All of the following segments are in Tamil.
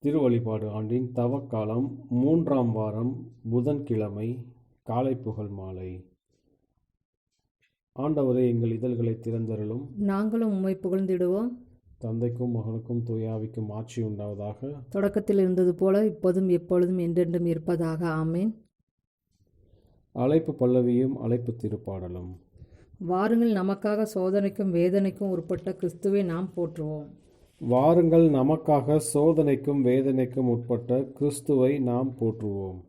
திருவழிபாடு ஆண்டின் தவக்காலம் 3ஆம் வாரம் புதன்கிழமை காலை புகழ் மாலை. ஆண்டவரே, எங்கள் இதழ்களை திறந்தருளும். நாங்களும் உம்மை புகழ்ந்திடுவோம். தந்தைக்கும் மகனுக்கும் தூயாவிக்கும் ஆட்சி உண்டாவதாக. தொடக்கத்தில் இருந்தது போல இப்போதும் எப்பொழுதும் என்றென்றும் இருப்பதாக. ஆமேன். அழைப்பு பல்லவியும் அழைப்பு திருப்பாடலும். வாருங்கள், நமக்காக சோதனைக்கும் வேதனைக்கும் உட்பட்ட கிறிஸ்துவை நாம் போற்றுவோம். வாருங்கள், நமக்காக சோதனைக்கும் வேதனைக்கும் உட்பட்ட கிறிஸ்துவை நாம் போற்றுவோம்.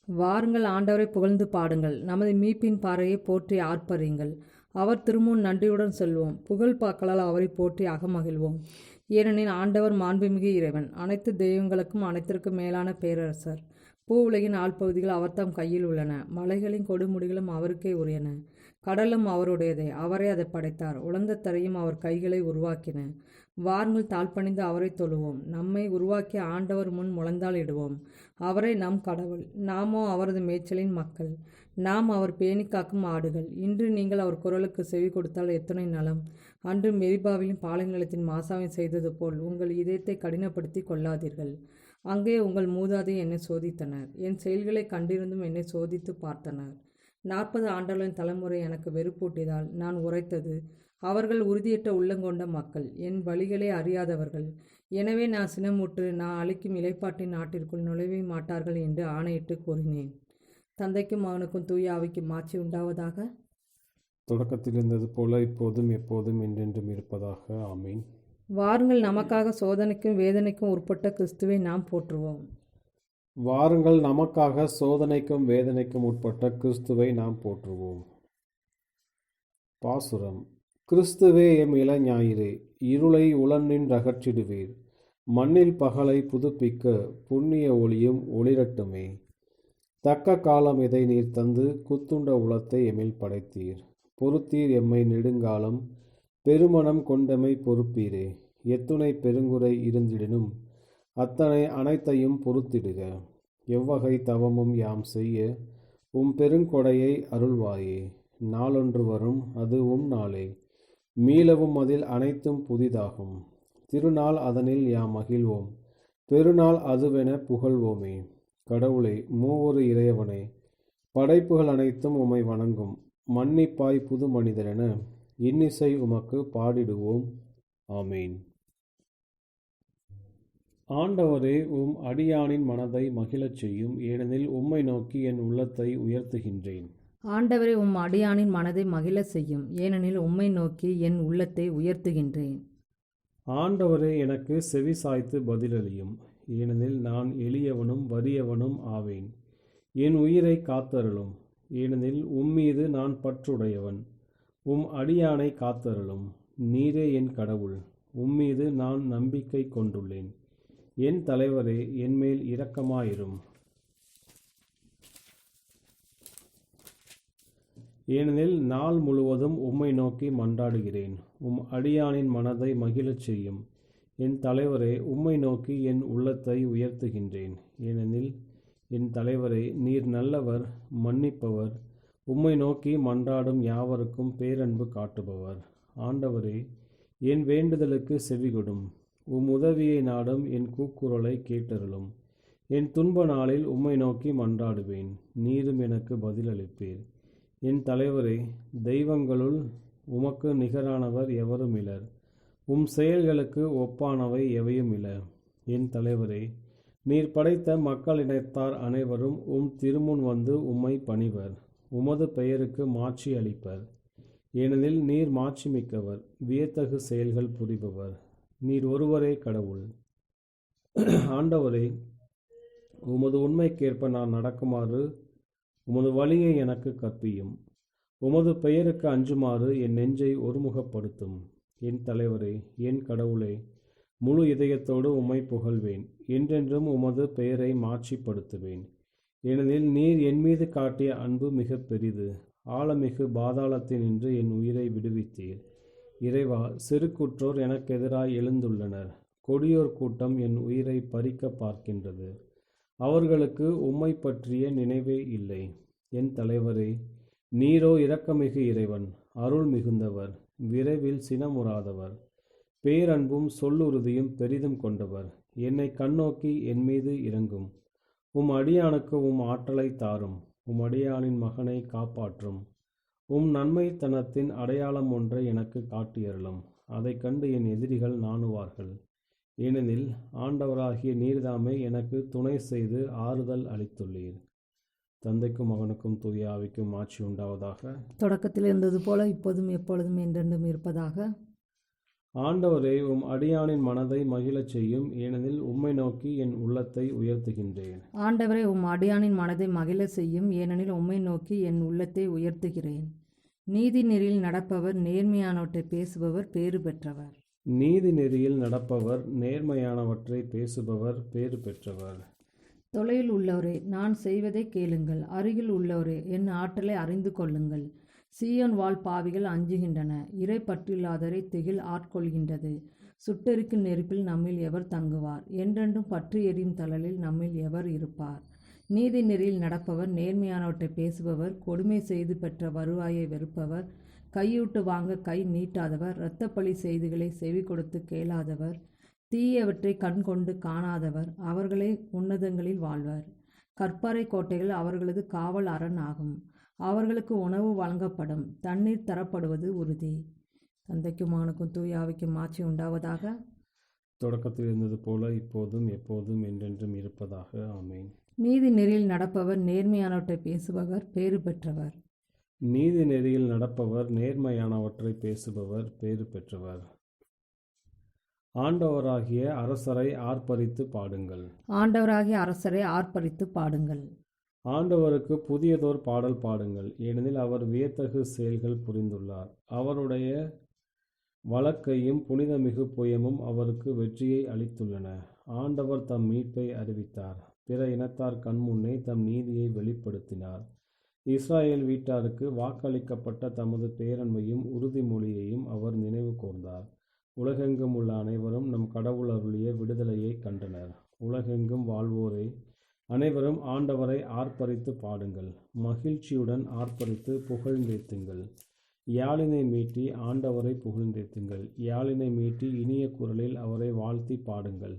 வாருங்கள், ஆண்டவரை புகழ்ந்து பாடுங்கள். நமது மீட்பின் பாறையை போற்றி ஆர்ப்பரியுங்கள். அவர் திருமுன் நன்றியுடன் செல்வோம். புகழ் பாக்களால் அவரை போற்றி அகமகிழ்வோம். ஏனெனில் ஆண்டவர் மாண்புமிகு இறைவன், அனைத்து தெய்வங்களுக்கும் அனைத்திற்கும் மேலான பேரரசர். பூ உலகின் ஆழ்பகுதிகள் அவர்தம் கையில் உள்ளன. மலைகளின் கொடுமுடிகளும் அவருக்கே உரியன. கடலும் அவருடையதே, அவரே அதை படைத்தார். உலர்ந்த தரையும் அவர் கைகளை உருவாக்கின. வாருங்கள், தாழ்பணிந்து அவரை தொழுவோம். நம்மை உருவாக்கிய ஆண்டவர் முன் முழந்தால் இடுவோம். அவரே நம் கடவுள், நாமோ அவரது மேய்ச்சலின் மக்கள். நாம் அவர் பேணி காக்கும் ஆடுகள். இன்று நீங்கள் அவர் குரலுக்கு செவி கொடுத்தால் எத்தனை நலம். அன்று மெரிபாவிலும் பாலைநிலத்தின் மாசாவை செய்தது போல் உங்கள் இதயத்தை கடினப்படுத்தி கொள்ளாதீர்கள். அங்கே உங்கள் மூதாதை என்னை சோதித்தனர். என் செயல்களை கண்டிருந்தும் என்னை சோதித்து பார்த்தனர். 40 ஆண்டுகளின் தலைமுறை எனக்கு வெறுப்பூட்டியதால் நான் உரைத்தது, அவர்கள் உறுதியற்ற உள்ளங்கொண்ட மக்கள், என் வழிகளை அறியாதவர்கள். எனவே நான் சினமுற்று, நான் அளிக்கும் இலைப்பாட்டின் நாட்டிற்குள் நுழைவே மாட்டார்கள் என்று ஆணையிட்டு கூறினேன். தந்தைக்கும் மகனுக்கும் தூய ஆவிக்கும் ஆட்சி உண்டாவதாக. தொடக்கத்தில் இருந்தது போல இப்போதும் எப்போதும் என்றென்றும் இருப்பதாக. ஆமீன். வாருங்கள், நமக்காக சோதனைக்கும் வேதனைக்கும் உட்பட்ட கிறிஸ்துவை நாம் போற்றுவோம். வாருங்கள், நமக்காக சோதனைக்கும் வேதனைக்கும் உட்பட்ட கிறிஸ்துவை நாம் போற்றுவோம். பாசுரம். கிறிஸ்துவே எம் இளஞாயிறே, இருளை உளநின் அகற்றிடுவீர். மண்ணில் பகலை புதுப்பிக்க புண்ணிய ஒளியும் ஒளிரட்டுமே. தக்க காலம் இதை நீர் தந்து குத்துண்ட உளத்தை எம்மில் படைத்தீர். பொறுத்தீர் எம்மை நெடுங்காலம், பெருமனம் கொண்டமை பொறுப்பீரே. எத்துணை பெருங்குறை இருந்திடினும் அத்தனை அனைத்தையும் பொறுத்திடுக. எவ்வகை தவமும் யாம் செய்ய உம் பெருங்கொடையை அருள்வாயே. நாளொன்று வரும், அது உம் நாளே. மீளவும் அதில் அனைத்தும் புதிதாகும். திருநாள் அதனில் யாம் மகிழ்வோம். பெருநாள் அதுவென புகழ்வோமே. கடவுளே, மூவொரு இறைவனே, படைப்புகள் அனைத்தும் உம்மை வணங்கும். மன்னிப்பாய் புது மனிதரென இன்னிசை உமக்கு பாடிடுவோம். ஆமீன். ஆண்டவரே, உம் அடியானின் மனதை மகிழச் செய்யும். ஏனெனில் உம்மை நோக்கி என் உள்ளத்தை உயர்த்துகின்றேன். ஆண்டவரே, உம் அடியானின் மனதை மகிழச் செய்யும். ஏனெனில் உம்மை நோக்கி என் உள்ளத்தை உயர்த்துகின்றேன். ஆண்டவரே, எனக்கு செவி சாய்த்து பதிலளியும். ஏனெனில் நான் எளியவனும் வறியவனும் ஆவேன். என் உயிரை காத்தருளும். ஏனெனில் உம்மீது நான் பற்றுடையவன். உம் அடியானை காத்தருளும். நீரே என் கடவுள். உம்மீது நான் நம்பிக்கை கொண்டுள்ளேன். என் தலைவரே, என்மேல் இரக்கமாயிரும். ஏனெனில் நாள் முழுவதும் உம்மை நோக்கி மன்றாடுகிறேன். உம் அடியானின் மனதை மகிழச் செய்யும். என் தலைவரே, உம்மை நோக்கி என் உள்ளத்தை உயர்த்துகின்றேன். ஏனெனில் என் தலைவரே, நீர் நல்லவர், மன்னிப்பவர், உம்மை நோக்கி மன்றாடும் யாவருக்கும் பேரன்பு காட்டுபவர். ஆண்டவரே, என் வேண்டுதலுக்கு செவிகொடும். உம் உதவியை நாடும் என் கூக்குரலை கேட்டருளும். என் துன்ப நாளில் உம்மை நோக்கி மன்றாடுவேன். நீரும் எனக்கு பதிலளிப்பீர். என் தலைவரே, தெய்வங்களுள் உமக்கு நிகரானவர் எவரும் இலர். உம் செயல்களுக்கு ஒப்பானவை எவையும் இல. என் தலைவரே, நீர் படைத்த மக்கள் இனத்தார் அனைவரும் உம் திருமுன் வந்து உம்மை பணிவர். உமது பெயருக்கு மாட்சி அளிப்பர். ஏனெனில் நீர் மாட்சி மிக்கவர், வியத்தகு செயல்கள் புரிபவர். நீர் ஒருவரே கடவுள். ஆண்டவரே, உமது உண்மைக்கேற்ப நான் நடக்குமாறு உமது வழியை எனக்கு கற்பியும். உமது பெயருக்கு அஞ்சுமாறு என் நெஞ்சை ஒருமுகப்படுத்தும். என் தலைவரே, என் கடவுளே, முழு இதயத்தோடு உம்மை புகழ்வேன். என்றென்றும் உமது பெயரை மாட்சிப்படுத்துவேன். ஏனெனில் நீர் என் மீது காட்டிய அன்பு மிக பெரிது. ஆழமிகு பாதாளத்தினின்று என் உயிரை விடுவித்தீர். இறைவா, செருக்குற்றோர் எனக்கு எதிராய் எழுந்துள்ளனர். கொடியோர் கூட்டம் என் உயிரை பறிக்க பார்க்கின்றது. அவர்களுக்கு உம்மை பற்றிய நினைவே இல்லை. என் தலைவரே, நீரோ இரக்கமிகு இறைவன், அருள் மிகுந்தவர், விரைவில் சினமுறாதவர், பேரன்பும் சொல்லுறுதியும் பெரிதும் கொண்டவர். என்னை கண்ணோக்கி என் மீது இரங்கும். உம் அடியானுக்கு உம் ஆற்றலை தாரும். உம் அடியானின் மகனை காப்பாற்றும். உம் நன்மைத்தனத்தின் அடையாளம் ஒன்றை எனக்கு காட்டியருளும். அதைக் கண்டு என் எதிரிகள் நாணுவார்கள். ஏனெனில் ஆண்டவராகிய நீர்தாமே எனக்கு துணை செய்து ஆறுதல் அளித்துள்ளீர். தந்தைக்கும் மகனுக்கும் தூய ஆவிக்கும் ஆட்சி உண்டாவதாக. தொடக்கத்தில் இருந்தது போல இப்போதும் எப்பொழுதும் என்றென்றும் இருப்பதாக. ஆண்டவரே, உம் அடியானின் மனதை மகிழச் செய்யும். ஏனெனில் உம்மை நோக்கி என் உள்ளத்தை உயர்த்துகின்றேன். ஆண்டவரே, உம் அடியானின் மனதை மகிழ செய்யும். ஏனெனில் உம்மை நோக்கி என் உள்ளத்தை உயர்த்துகிறேன். நீதி நெறியில் நடப்பவர், நேர்மையானவற்றை பேசுபவர் பேறு பெற்றவர். நீதி நெறியில் நடப்பவர், நேர்மையானவற்றை பேசுபவர் பேறு பெற்றவர். தொலைவில் உள்ளவரே, நான் செய்வதை கேளுங்கள். அருகில் உள்ளவரே, என் ஆற்றலை அறிந்து கொள்ளுங்கள். சீயோன் வாழ் பாவிகள் அஞ்சுகின்றன. இறை பற்றில்லாதரை திகில் ஆட்கொள்கின்றது. சுட்டெரிக்கும் நெருப்பில் நம்மில் எவர் தங்குவார்? என்றென்றும் பற்றி எரியும் தழலில் நம்மில் எவர் இருப்பார்? நீதி நெறியில் நடப்பவர், நேர்மையானவற்றை பேசுபவர், கொடுமை செய்து பெற்ற வருவாயை வெறுப்பவர், கையூட்டு வாங்க கை நீட்டாதவர், இரத்தப்பழி செய்திகளை செவி கொடுத்து கேளாதவர், தீயவற்றை கண் கொண்டு காணாதவர், அவர்களே உன்னதங்களில் வாழ்வர். கற்பாறை கோட்டைகள் அவர்களது காவல் அரண் ஆகும். அவர்களுக்கு உணவு வழங்கப்படும், தண்ணீர் தரப்படுவது உறுதி. தந்தைக்கும் மகனுக்கும் தூய ஆவிக்கும் ஆட்சி உண்டாவதாக. தொடக்கத்தில் இருந்தது போல இப்போதும் எப்போதும் என்றென்றும் இருப்பதாக. ஆமேன். நீதி நெறியில் நடப்பவர், நேர்மையானவற்றை பேசுபவர் பேறு பெற்றவர். நீதி நெறியில் நடப்பவர், நேர்மையானவற்றை பேசுபவர் பேறு பெற்றவர். ஆண்டவராகிய அரசரை ஆர்ப்பரித்து பாடுங்கள். ஆண்டவராகிய அரசரை ஆர்ப்பரித்து பாடுங்கள். ஆண்டவருக்கு புதியதோர் பாடல் பாடுங்கள். ஏனெனில் அவர் வியத்தகு செயல்கள் புரிந்துள்ளார். அவருடைய வழக்கையும் புனிதமிகு புயமும் அவருக்கு வெற்றியை அளித்துள்ளன. ஆண்டவர் தம் மீட்பை அறிவித்தார். பிற இனத்தார் கண்முன்னே தம் நீதியை வெளிப்படுத்தினார். இஸ்ராயேல் வீட்டாருக்கு வாக்களிக்கப்பட்ட தமது பேரன்பையும் உறுதிமொழியையும் அவர் நினைவு கூர்ந்தார். உலகெங்கும் உள்ள அனைவரும் நம் கடவுள் அருளிய விடுதலையை கண்டனர். உலகெங்கும் வாழ்வோரே, அனைவரும் ஆண்டவரை ஆர்ப்பரித்து பாடுங்கள். மகிழ்ச்சியுடன் ஆர்ப்பரித்து புகழ்ந்தேத்துங்கள். யாழினை மீட்டி ஆண்டவரை புகழ்ந்தேத்துங்கள். யாழினை மீட்டி இனிய குரலில் அவரை வாழ்த்தி பாடுங்கள்.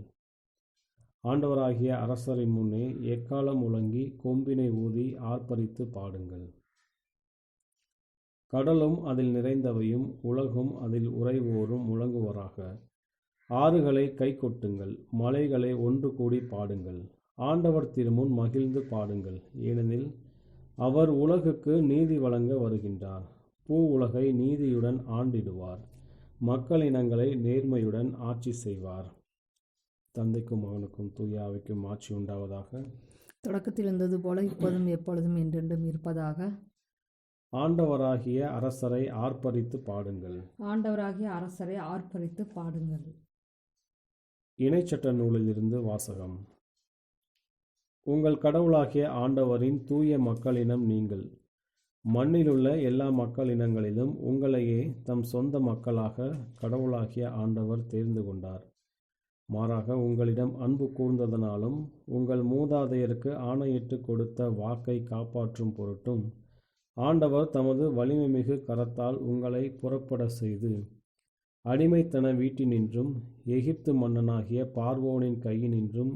ஆண்டவராகிய அரசரின் முன்னே எக்காலம் முழங்கி கொம்பினை ஊதி ஆர்ப்பரித்து பாடுங்கள். கடலும் அதில் நிறைந்தவையும் உலகும் அதில் உறைவோரும் முழங்குவராக. ஆறுகளை கை கொட்டுங்கள், மலைகளை ஒன்று கூடி பாடுங்கள். ஆண்டவர் திருமுன் மகிழ்ந்து பாடுங்கள். ஏனெனில் அவர் உலகுக்கு நீதி வழங்க வருகின்றார். பூ உலகை நீதியுடன் ஆண்டிடுவார். மக்கள் இனங்களை நேர்மையுடன் ஆட்சி செய்வார். தந்தைக்கும் மகனுக்கும் தூய ஆவிக்கும் ஆட்சி உண்டாவதாக. தொடக்கத்தில் இருந்தது போல இப்போதும் எப்பொழுதும் என்றென்றும் இருப்பதாக. ஆண்டவராகிய அரசரை ஆர்ப்பரித்து பாடுங்கள். ஆண்டவராகிய அரசரை ஆர்ப்பரித்து பாடுங்கள். இணைச்சட்ட நூலிலிருந்து வாசகம். உங்கள் கடவுளாகிய ஆண்டவரின் தூய மக்களினம் நீங்கள். மண்ணிலுள்ள எல்லா மக்களினங்களிலும் உங்களையே தம் சொந்த மக்களாக கடவுளாகிய ஆண்டவர் தேர்ந்து கொண்டார். மாறாக உங்களிடம் அன்பு கூர்ந்ததனாலும் உங்கள் மூதாதையருக்கு ஆணையிட்டு கொடுத்த வாக்கை காப்பாற்றும் பொருட்டும் ஆண்டவர் தமது வலிமைமிகு கரத்தால் உங்களை புறப்பட செய்து அடிமைத்தன வீட்டினின்றும் எகிப்து மன்னனாகிய பார்வோனின் கையினின்றும்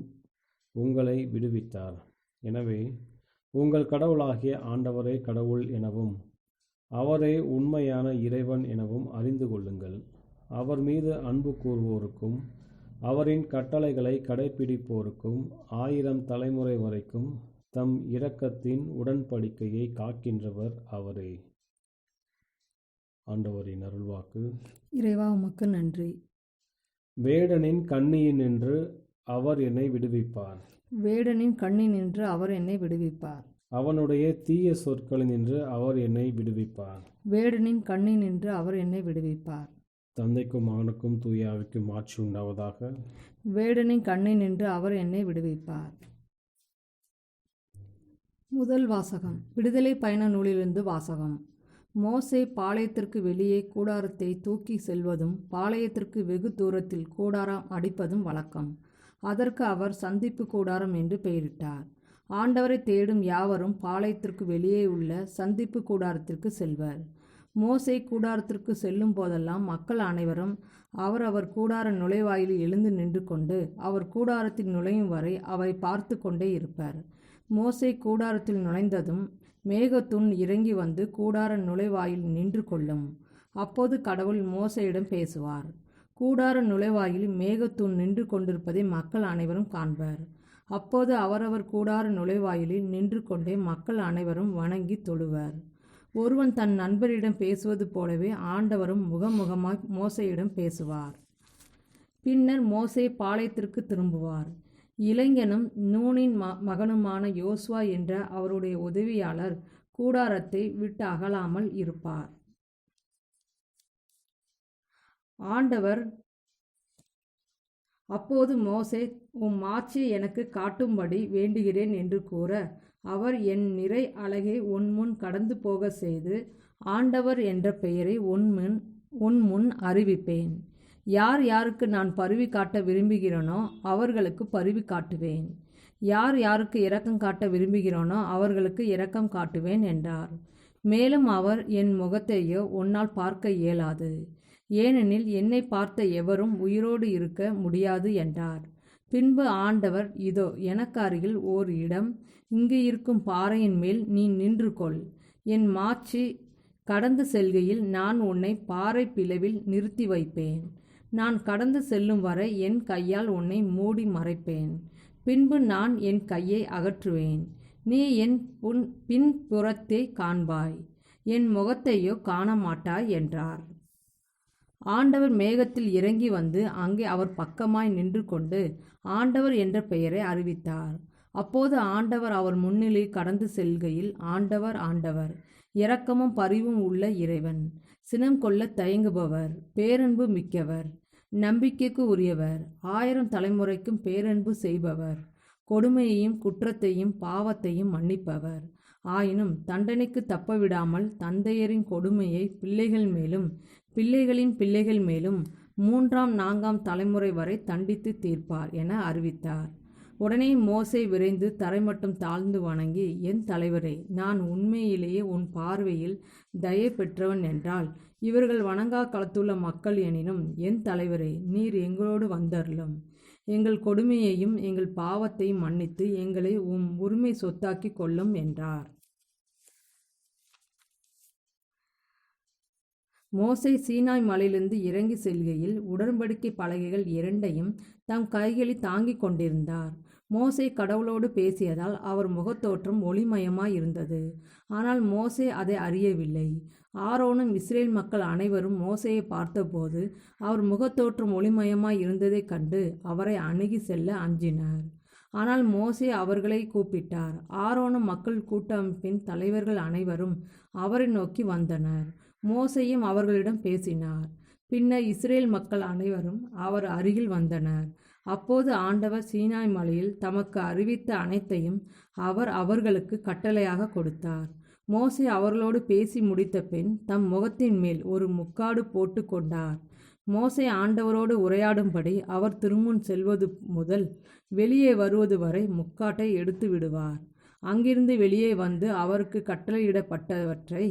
உங்களை விடுவித்தார். எனவே உங்கள் கடவுளாகிய ஆண்டவரே கடவுள் எனவும் அவரே உண்மையான இறைவன் எனவும் அறிந்து கொள்ளுங்கள். அவர் மீது அன்பு கூறுவோருக்கும் அவரின் கட்டளைகளை கடைப்பிடிப்போருக்கும் 1000 தலைமுறை வரைக்கும் தம் இரக்கத்தின் உடன்படிக்கையை காக்கின்றவர் அவரே. ஆண்டவரின் அருள்வாக்கு. இறைவா, உமக்கு நன்றி. வேடனின் கண்ணியினின்று அவர் என்னை விடுவிப்பார். வேடனின் கண்ணினின்று அவர் என்னை விடுவிப்பார். அவனுடைய தீய சொற்களினின்று அவர் என்னை விடுவிப்பார். வேடனின் கண்ணினின்று அவர் என்னை விடுவிப்பார். தந்தைக்கும் மகனுக்கும் தூய ஆவிக்கும் ஆட்சி உண்டாவதாக. வேடனின் கண்ணினின்று அவர் என்னை விடுவிப்பார். முதல் வாசகம். விடுதலை பயண நூலிலிருந்து வாசகம். மோசே பாளையத்திற்கு வெளியே கூடாரத்தை தூக்கி செல்வதும் பாளையத்திற்கு வெகு தூரத்தில் கூடாரம் அடிப்பதும் வழக்கம். அதற்கு அவர் சந்திப்பு கூடாரம் என்று பெயரிட்டார். ஆண்டவரை தேடும் யாவரும் பாளையத்திற்கு வெளியே உள்ள சந்திப்பு கூடாரத்திற்கு செல்வர். மோசே கூடாரத்திற்கு செல்லும் போதெல்லாம் மக்கள் அனைவரும் அவரவர் கூடார நுழைவாயிலில் எழுந்து நின்று கொண்டு அவர் கூடாரத்தில் நுழையும் வரை அவரை பார்த்து கொண்டே இருப்பார். மோசே கூடாரத்தில் நுழைந்ததும் மேகத்தூண் இறங்கி வந்து கூடார நுழைவாயில் நின்று கொள்ளும். அப்போது கடவுள் மோசேயிடம் பேசுவார். கூடார நுழைவாயில் மேகத்தூண் நின்று கொண்டிருப்பதை மக்கள் அனைவரும் காண்பர். அப்போது அவரவர் கூடார நுழைவாயிலில் நின்று கொண்டே மக்கள் அனைவரும் வணங்கி தொழுவர். ஒருவன் தன் நண்பரிடம் பேசுவது போலவே ஆண்டவரும் முகமுகமாய் மோசேயிடம் பேசுவார். பின்னர் மோசே பாளையத்திற்கு திரும்புவார். இளைஞனும் நூனின் மகனுமான யோசுவா என்ற அவருடைய உதவியாளர் கூடாரத்தை விட்டு அகலாமல் இருப்பார். அப்போது மோசே, உம் மாட்சியை எனக்கு காட்டும்படி வேண்டுகிறேன் என்று கூற, அவர் என் நிறை அழகை உன்முன் கடந்து போக செய்து ஆண்டவர் என்ற பெயரை உன்முன் அறிவிப்பேன். யார் யாருக்கு நான் பரிவு காட்ட விரும்புகிறேனோ அவர்களுக்கு பரிவு காட்டுவேன். யார் யாருக்கு இரக்கம் காட்ட விரும்புகிறேனோ அவர்களுக்கு இரக்கம் காட்டுவேன் என்றார். மேலும் அவர், என் முகத்தையோ உன்னால் பார்க்க இயலாது, ஏனெனில் என்னை பார்த்த எவரும் உயிரோடு இருக்க முடியாது என்றார். பின்பு ஆண்டவர், இதோ எனக்கு அருகில் ஓர் இடம், இங்கு இருக்கும் பாறையின் மேல் நீ நின்று கொள். என் மாட்சி கடந்து செல்கையில் நான் உன்னை பாறை பிளவில் நிறுத்தி வைப்பேன். நான் கடந்து செல்லும் வரை என் கையால் உன்னை மூடி மறைப்பேன். பின்பு நான் என் கையை அகற்றுவேன். நீ என் பின்புறத்தை காண்பாய், என் முகத்தையோ காண மாட்டாய் என்றார். ஆண்டவர் மேகத்தில் இறங்கி வந்து அங்கே அவர் பக்கமாய் நின்று கொண்டு ஆண்டவர் என்ற பெயரை அறிவித்தார். அப்போது ஆண்டவர் அவர் முன்னிலை கடந்து செல்கையில், ஆண்டவர், ஆண்டவர், இரக்கமும் பரிவும் உள்ள இறைவன், சினம் கொள்ள தயங்குபவர், பேரன்பு மிக்கவர், நம்பிக்கைக்கு உரியவர், 1000 தலைமுறைக்கும் பேரன்பு செய்பவர், கொடுமையையும் குற்றத்தையும் பாவத்தையும் மன்னிப்பவர், ஆயினும் தண்டனைக்கு தப்பவிடாமல் தந்தையரின் கொடுமையை பிள்ளைகள் மேலும் பிள்ளைகளின் பிள்ளைகள் மேலும் 3ஆம் 4ஆம் தலைமுறை வரை தண்டித்து தீர்ப்பார் என அறிவித்தார். உடனே மோசே விரைந்து தரைமட்டம் தாழ்ந்து வணங்கி, என் தலைவரே, நான் உண்மையிலேயே உன் பார்வையில் தயை பெற்றவன் என்றால் இவர்கள் வணங்கா களத்துள்ள மக்கள் எனினும், என் தலைவரே, நீர் எங்களோடு வந்தருளும். எங்கள் கொடுமையையும் எங்கள் பாவத்தையும் மன்னித்து எங்களை உம் உரிமை சொத்தாக்கி கொள்ளும் என்றார். மோசே சீனாய் மலையிலிருந்து இறங்கி செல்கையில் உடன்படிக்கை பலகைகள் 2ஐயும் தம் கைகளில் தாங்கிக் கொண்டிருந்தார். மோசே கடவுளோடு பேசியதால் அவர் முகத்தோற்றம் ஒளிமயமாய் இருந்தது. ஆனால் மோசே அதை அறியவில்லை. ஆரோனும் இஸ்ரேல் மக்கள் அனைவரும் மோசேயை பார்த்தபோது அவர் முகத்தோற்றம் ஒளிமயமாய் இருந்ததைக் கண்டு அவரை அணுகி செல்ல அஞ்சினர். ஆனால் மோசே அவர்களை கூப்பிட்டார். ஆரோனும் மக்கள் கூட்டமைப்பின் தலைவர்கள் அனைவரும் அவரை நோக்கி வந்தனர். மோசேயும் அவர்களிடம் பேசினார். பின்னர் இஸ்ரேல் மக்கள் அனைவரும் அவர் அருகில் வந்தனர். அப்போது ஆண்டவர் சீனாய் மலையில் தமக்கு அறிவித்த அனைத்தையும் அவர் அவர்களுக்கு கட்டளையாக கொடுத்தார். மோசே அவர்களோடு பேசி முடித்த பின் தம் முகத்தின் மேல் ஒரு முக்காடு போட்டு கொண்டார். மோசே ஆண்டவரோடு உரையாடும்படி அவர் திருமுன் செல்வது முதல் வெளியே வருவது வரை முக்காட்டை எடுத்து விடுவார். அங்கிருந்து வெளியே வந்து அவருக்கு கட்டளையிடப்பட்டவற்றை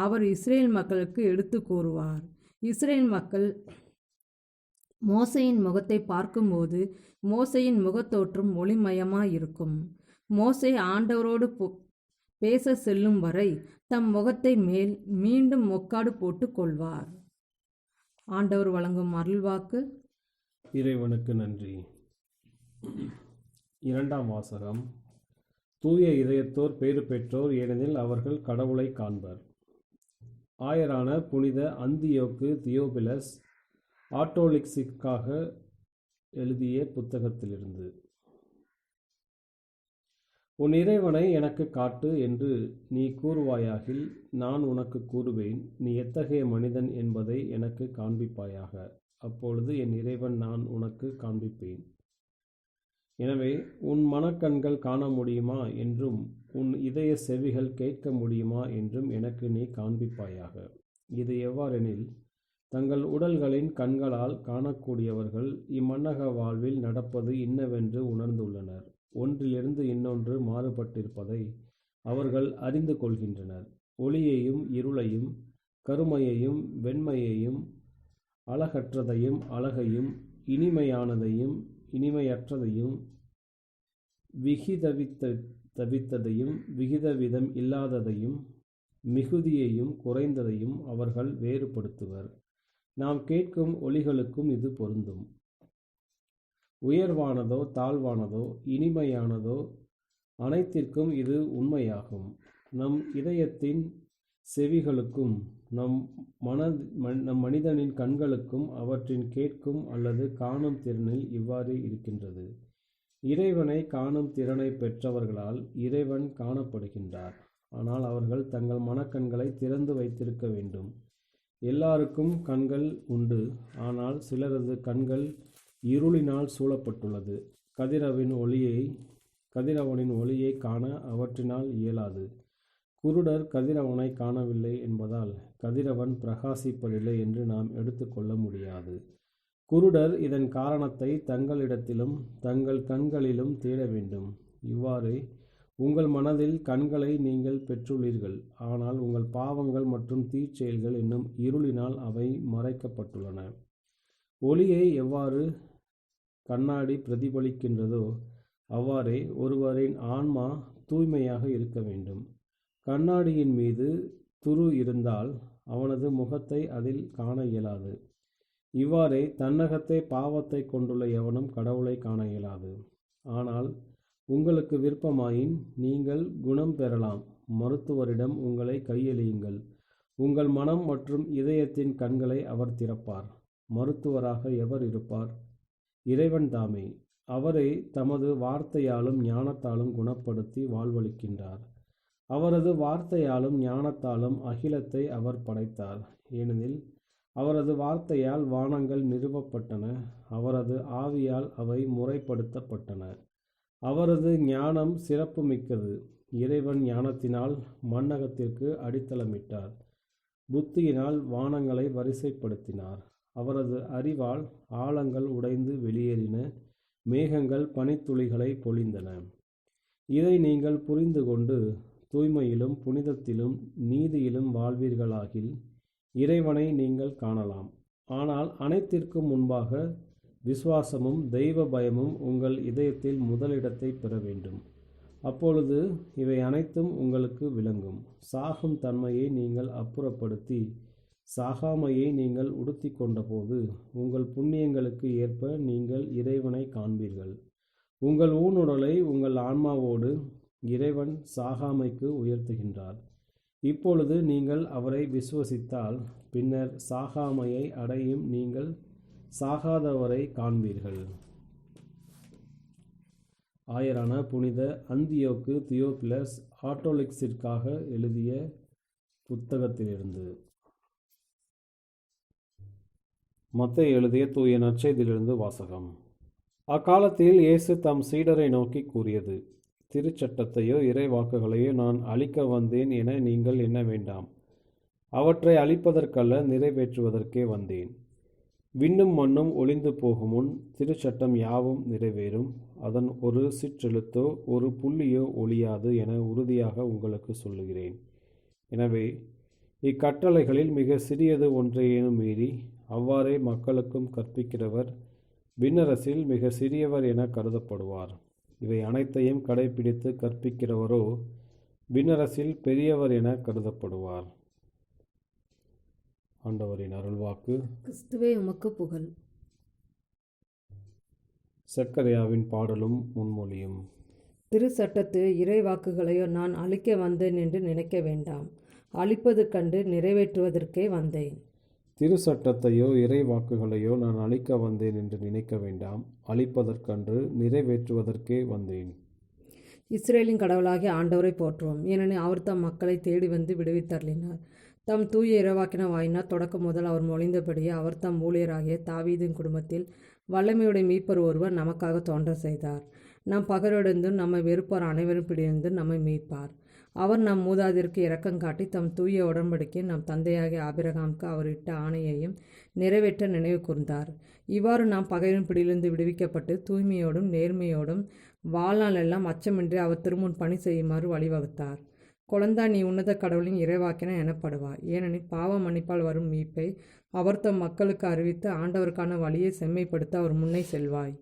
அவர் இஸ்ரேல் மக்களுக்கு எடுத்து கூறுவார். இஸ்ரேல் மக்கள் மோசேயின் முகத்தை பார்க்கும்போது மோசேயின் முகத்தோற்றம் ஒளிமயமாயிருக்கும். மோசே ஆண்டவரோடு பேச செல்லும் வரை தம் முகத்தை மேல் மீண்டும் முக்காடு போட்டு கொள்வார். ஆண்டவர் வழங்கும் அருள்வாக்கு. இறைவனுக்கு நன்றி. 2ஆம் வாசகம். தூய இதயத்தோர் பேறு பெற்றோர், ஏனெனில் அவர்கள் கடவுளை காண்பர். ஆயரான புனித அந்தியோக்கு தியோபிலஸ் ஆட்டோலிக்ஸிற்காக எழுதிய புத்தகத்திலிருந்து. உன் இறைவனை எனக்கு காட்டு என்று நீ கூறுவாயாகில் நான் உனக்கு கூறுவேன். நீ எத்தகைய மனிதன் என்பதை எனக்கு காண்பிப்பாயாக. அப்பொழுது என் இறைவன் நான் உனக்கு காண்பிப்பேன். எனவே உன் மனக்கண்கள் காண முடியுமா என்றும் உன் இதய செவிகள் கேட்க முடியுமா என்றும் எனக்கு நீ காண்பிப்பாயாக. இது எவ்வாறெனில், தங்கள் உடல்களின் கண்களால் காணக்கூடியவர்கள் இம்மன்னக வாழ்வில் நடப்பது இன்னவென்று உணர்ந்துள்ளனர். ஒன்றிலிருந்து இன்னொன்று மாறுபட்டிருப்பதை அவர்கள் அறிந்து கொள்கின்றனர். ஒளியையும் இருளையும் கருமையையும் வெண்மையையும், அழகற்றதையும் அழகையும், இனிமையானதையும் இனிமையற்றதையும், விகிதவித்ததையும் விகிதவிதம் இல்லாததையும், மிகுதியையும் குறைந்ததையும் அவர்கள் வேறுபடுத்துவர். நாம் கேட்கும் ஒலிகளுக்கும் இது பொருந்தும். உயர்வானதோ தாழ்வானதோ இனிமையானதோ அனைத்திற்கும் இது உண்மையாகும். நம் இதயத்தின் செவிகளுக்கும் நம் மனிதனின் கண்களுக்கும் அவற்றின் கேட்கும் அல்லது காணும் திறனில் இவ்வாறு இருக்கின்றது. இறைவனை காணும் திறனை பெற்றவர்களால் இறைவன் காணப்படுகின்றார். ஆனால் அவர்கள் தங்கள் மனக்கண்களை திறந்து வைத்திருக்க வேண்டும். எல்லாருக்கும் கண்கள் உண்டு, ஆனால் சிலரது கண்கள் இருளினால் சூழப்பட்டுள்ளது. கதிரவனின் ஒளியை காண அவற்றினால் இயலாது. குருடர் கதிரவனை காணவில்லை என்பதால் கதிரவன் பிரகாசிப்பதில்லை என்று நாம் எடுத்துக்கொள்ள முடியாது. குருடர் இதன் காரணத்தை தங்களிடத்திலும் தங்கள் கண்களிலும் தேட வேண்டும். இவ்வாறே உங்கள் மனதில் கண்களை நீங்கள் பெற்றுள்ளீர்கள், ஆனால் உங்கள் பாவங்கள் மற்றும் தீச்செயல்கள் என்னும் இருளினால் அவை மறைக்கப்பட்டுள்ளன. ஒளியை எவ்வாறு கண்ணாடி பிரதிபலிக்கின்றதோ அவ்வாறே ஒருவரின் ஆன்மா தூய்மையாக இருக்க வேண்டும். கண்ணாடியின் மீது துரு இருந்தால் அவனது முகத்தை அதில் காண இயலாது. இவ்வாறே தன்னகத்தே பாவத்தை கொண்டுள்ள எவனும் கடவுளை காண இயலாது. ஆனால் உங்களுக்கு விருப்பமாயின் நீங்கள் குணம் பெறலாம். மருத்துவரிடம் உங்களை கையெழியுங்கள். உங்கள் மனம் மற்றும் இதயத்தின் கண்களை அவர் திறப்பார். மருத்துவராக எவர் இருப்பார்? இறைவன் தாமே. அவரே தமது வார்த்தையாலும் ஞானத்தாலும் குணப்படுத்தி வாழ்வளிக்கின்றார். அவரது வார்த்தையாலும் ஞானத்தாலும் அகிலத்தை அவர் படைத்தார். ஏனெனில் அவரது வார்த்தையால் வானங்கள் நிறுவப்பட்டன, அவரது ஆவியால் அவை முறைப்படுத்தப்பட்டன. அவரது ஞானம் சிறப்புமிக்கது. இறைவன் ஞானத்தினால் மண்ணகத்திற்கு அடித்தளமிட்டார். புத்தியினால் வானங்களை வரிசைப்படுத்தினார். அவரது அறிவால் ஆழங்கள் உடைந்து வெளியேறின, மேகங்கள் பனித்துளிகளை பொழிந்தன. இதை நீங்கள் புரிந்து கொண்டு தூய்மையிலும் புனிதத்திலும் நீதியிலும் வாழ்வீர்களாகில் இறைவனை நீங்கள் காணலாம். ஆனால் அனைத்திற்கும் முன்பாக விசுவாசமும் தெய்வ பயமும் உங்கள் இதயத்தில் முதலிடத்தை பெற வேண்டும். அப்பொழுது இவை அனைத்தும் உங்களுக்கு விளங்கும். சாகும் தன்மையை நீங்கள் அப்புறப்படுத்தி சாகாமையை நீங்கள் உடுத்தி கொண்டபோது உங்கள் புண்ணியங்களுக்கு ஏற்ப நீங்கள் இறைவனை காண்பீர்கள். உங்கள் ஊனுடலை உங்கள் ஆன்மாவோடு இறைவன் சாகாமைக்கு உயர்த்துகின்றார். இப்பொழுது நீங்கள் அவரை விசுவசித்தால் பின்னர் சாகாமையை அடையும் நீங்கள் சாகாதவரை காண்பீர்கள். ஆயரான புனித அந்தியோக்கு தியோபிலஸ் ஆட்டோலிக்ஸிற்காக எழுதிய புத்தகத்திலிருந்து. மத்தேயு எழுதிய தூய நற்செய்தியிலிருந்து வாசகம். அக்காலத்தில் இயேசு தம் சீடரை நோக்கி கூறியது: திருச்சட்டத்தையோ இறைவாக்குகளையோ நான் அழிக்க வந்தேன் என நீங்கள் எண்ண வேண்டாம். அவற்றை அழிப்பதற்கல்ல, நிறைவேற்றுவதற்கே வந்தேன். விண்ணும் மண்ணும் ஒழிந்து போகும் முன் திருச்சட்டம் யாவும் நிறைவேறும். அதன் ஒரு சிற்றெழுத்தோ ஒரு புள்ளியோ ஒழியாது என உறுதியாக உங்களுக்கு சொல்லுகிறேன். எனவே இக்கட்டளைகளில் மிக சிறியது ஒன்றையேனும் மீறி அவ்வாறே மக்களுக்கும் கற்பிக்கிறவர் விண்ணரசில் மிக சிறியவர் என கருதப்படுவார். இவை அனைத்தையும் கடைபிடித்து கற்பிக்கிறவரோ விண்ணரசில் பெரியவர் என கருதப்படுவார். ஆண்டவரின் அருள்வாக்கு. கிறிஸ்துவே உமக்கு புகழ். சக்கரியாவின் பாடலும் முன்மொழியும். திருச்சட்டத்து இறைவாக்குகளையோ நான் அழிக்க வந்தேன் என்று நினைக்க வேண்டாம். அழிப்பது கண்டு நிறைவேற்றுவதற்கே வந்தேன். திருச்சட்டத்தையோ இறைவாக்குகளையோ நான் அழிக்க வந்தேன் என்று நினைக்க வேண்டாம். அழிப்பதற்கன்று நிறைவேற்றுவதற்கே வந்தேன். இஸ்ரேலின் கடவுளாகிய ஆண்டவரை போற்றுவோம். ஏனெனில் அவர் தம் மக்களை தேடி வந்து விடுவித்தருளினார். தம் தூய இறைவாக்கின வாயினார் தொடக்கம் முதல் அவர் மொழிந்தபடியே அவர் தம் ஊழியராகிய தாவீதின் குடும்பத்தில் வல்லமையுடைய மீட்பர் ஒருவர் நமக்காக தோன்ற செய்தார். நம் பகரடைந்தும் நம்மை வெறுப்பார் அனைவரும் பிடிந்தும் நம்மை மீட்பார். அவர் நம் மூதாதையருக்கு இரக்கம் காட்டி தம் தூய உடன்படிக்கை நம் தந்தையாகிய ஆபிரகாமுக்கு அவர் இட்ட ஆணையையும் நிறைவேற்ற நினைவு கூர்ந்தார். இவ்வாறு நாம் பகைவரின் பிடியிலிருந்து விடுவிக்கப்பட்டு தூய்மையோடும் நேர்மையோடும் வாழ்நாள் எல்லாம் அச்சமின்றி அவர் திருமுன் பணி செய்யுமாறு வழிவகுத்தார். குழந்தாய், நீ உன்னத கடவுளின் இறைவாக்கினர் எனப்படுவாய். ஏனெனில் பாவ மன்னிப்பால் வரும் மீட்பை அவர் தம் மக்களுக்கு அறிவித்து ஆண்டவருக்கான வழியை செம்மைப்படுத்த அவர் முன்னே செல்வாய்.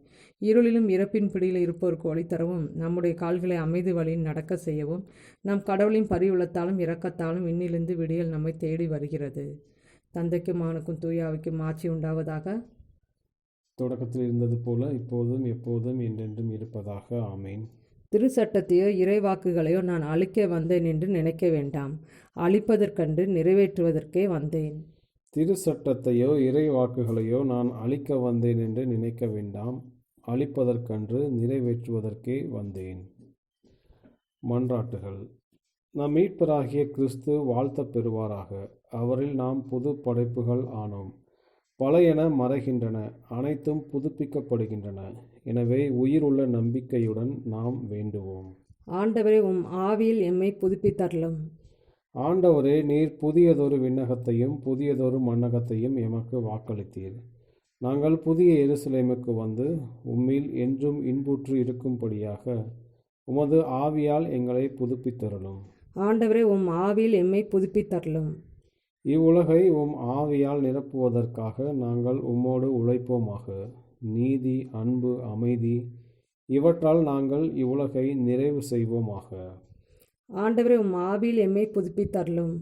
இருளிலும் இறப்பின் பிடியில் இருப்போருக்கு வழி தரவும், நம்முடைய கால்களை அமைதி வழியில் நடக்க செய்யவும், நம் கடவுளின் பரிவுள்ளத்தாலும் இரக்கத்தாலும் விண்ணிலிருந்து விடியல் நம்மை தேடி வருகிறது. தந்தைக்கும் மகனுக்கும் தூய ஆவிக்கும் ஆட்சி உண்டாவதாக. தொடக்கத்தில் இருந்தது போல இப்போதும் எப்போதும் என்றென்றும் இருப்பதாக. ஆமேன். திருச்சட்டத்தையோ இறைவாக்குகளையோ நான் அழிக்க வந்தேன் என்று நினைக்க வேண்டாம், அழிப்பதற்கன்று நிறைவேற்றுவதற்கே வந்தேன். திருச்சட்டத்தையோ இறைவாக்குகளையோ நான் அழிக்க வந்தேன் என்று நினைக்க வேண்டாம், அழிப்பதற்கன்று நிறைவேற்றுவதற்கே வந்தேன். மன்றாட்டுகள். நம் மீட்பராகிய கிறிஸ்து வாழ்த்தப் பெறுவாராக. அவரில் நாம் புது படைப்புகள் ஆனோம். பழையன மறைகின்றன, அனைத்தும் புதுப்பிக்கப்படுகின்றன. எனவே உயிருள்ள நம்பிக்கையுடன் நாம் வேண்டுவோம். ஆண்டவரே, ஆவியில் எம்மை புதுப்பித்தருளும். ஆண்டவரே, நீர் புதியதொரு விண்ணகத்தையும் புதியதொரு மண்ணகத்தையும் எமக்கு வாக்களித்தீர். நாங்கள் புதிய எருசலேமுக்கு வந்து உம்மில் என்றும் இன்புற்று இருக்கும்படியாக உமது ஆவியால் எங்களை புதுப்பித்தருளும். ஆண்டவரே, ஆவியில் எம்மை புதுப்பித்தருளும். இவ்வுலகை ஆவியால் நிரப்புவதற்காக நாங்கள் உம்மோடு உழைப்போமாக. நீதி, அன்பு, அமைதி இவற்றால் நாங்கள் இவ்வுலகை நிறைவு செய்வோமாக. ஆண்டவரே, ஆவியில் எம்மை புதுப்பித்தருளும்.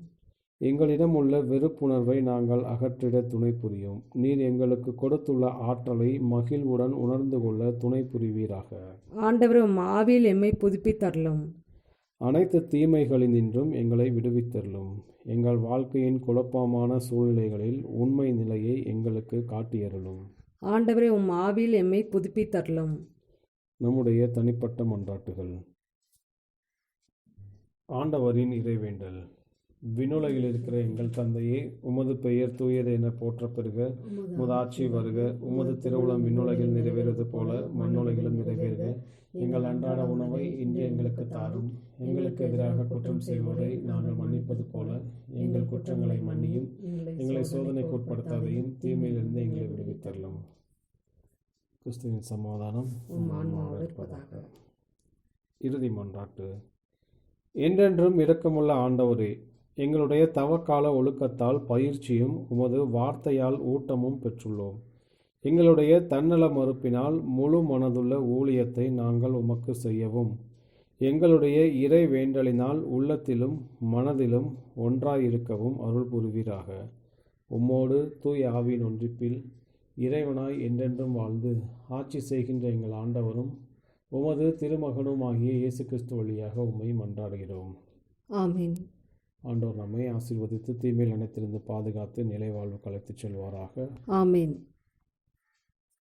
எங்களிடம் உள்ள வெறுப்புணர்வை நாங்கள் அகற்றிட துணை புரியும். நீர் எங்களுக்கு கொடுத்துள்ள ஆற்றலை மகிழ்வுடன் உணர்ந்து கொள்ள துணை புரிவீராக. ஆண்டவரே, ஆவியில் எம்மை புதுப்பித்தருளும். அனைத்து தீமைகளினின்றும் எங்களை விடுவித்தருளும். எங்கள் வாழ்க்கையின் குழப்பமான சூழ்நிலைகளில் உண்மை நிலையை எங்களுக்கு காட்டியருளும். ஆண்டவரே, ஆவியில் எம்மை புதுப்பித்தருளும். நம்முடைய தனிப்பட்ட மன்றாட்டுகள். ஆண்டவரின் இறைவேண்டல். விண்ணுலகில் இருக்கிற எங்கள் தந்தையே, உமது பெயர் தூயது என போற்றப் பெறுக. உமது ஆட்சி வருக. உமது திருவுளம் விண்ணுலகில் நிறைவேறுவது போல மண்ணுலகிலும் நிறைவேறுக. எங்கள் அன்றாட உணவை இன்று எங்களுக்கு தாரும். எங்களுக்கு எதிராக குற்றம் செய்வோரை நாங்கள் மன்னிப்பது போல எங்கள் குற்றங்களை மன்னியும். எங்களை சோதனைக்கு உட்படுத்தாதையும் தீமையிலிருந்து எங்களை விடுவித்தரலும். கிறிஸ்துவின் சமாதானம் இருப்பதாக. இறுதி மன்றாட்டு. என்றென்றும் இரக்கமுள்ள ஆண்டவரே, எங்களுடைய தவக்கால ஒழுக்கத்தால் பயிற்சியும் உமது வார்த்தையால் ஊட்டமும் பெற்றுள்ளோம். எங்களுடைய தன்னல மறுப்பினால் முழு மனதுள்ள ஊழியத்தை நாங்கள் உமக்கு செய்யவும், எங்களுடைய இறை வேண்டலினால் உள்ளத்திலும் மனதிலும் ஒன்றாயிருக்கவும் அருள் புரிவீராக. உம்மோடு தூய் ஆவியின் ஒன்றிப்பில் இறைவனாய் என்றென்றும் வாழ்ந்து ஆட்சி செய்கின்ற எங்கள் ஆண்டவரும் உமது திருமகனுமாகிய இயேசு கிறிஸ்து வழியாக உம்மை மன்றாடுகிறோம். ஆமீன். ஆண்டவர் நம்மை ஆசீர்வதித்து தீமையில் அனைத்திலிருந்து பாதுகாத்து நிலை வாழ்வுக்கு அழைத்துச் செல்வாராக. ஆமீன்.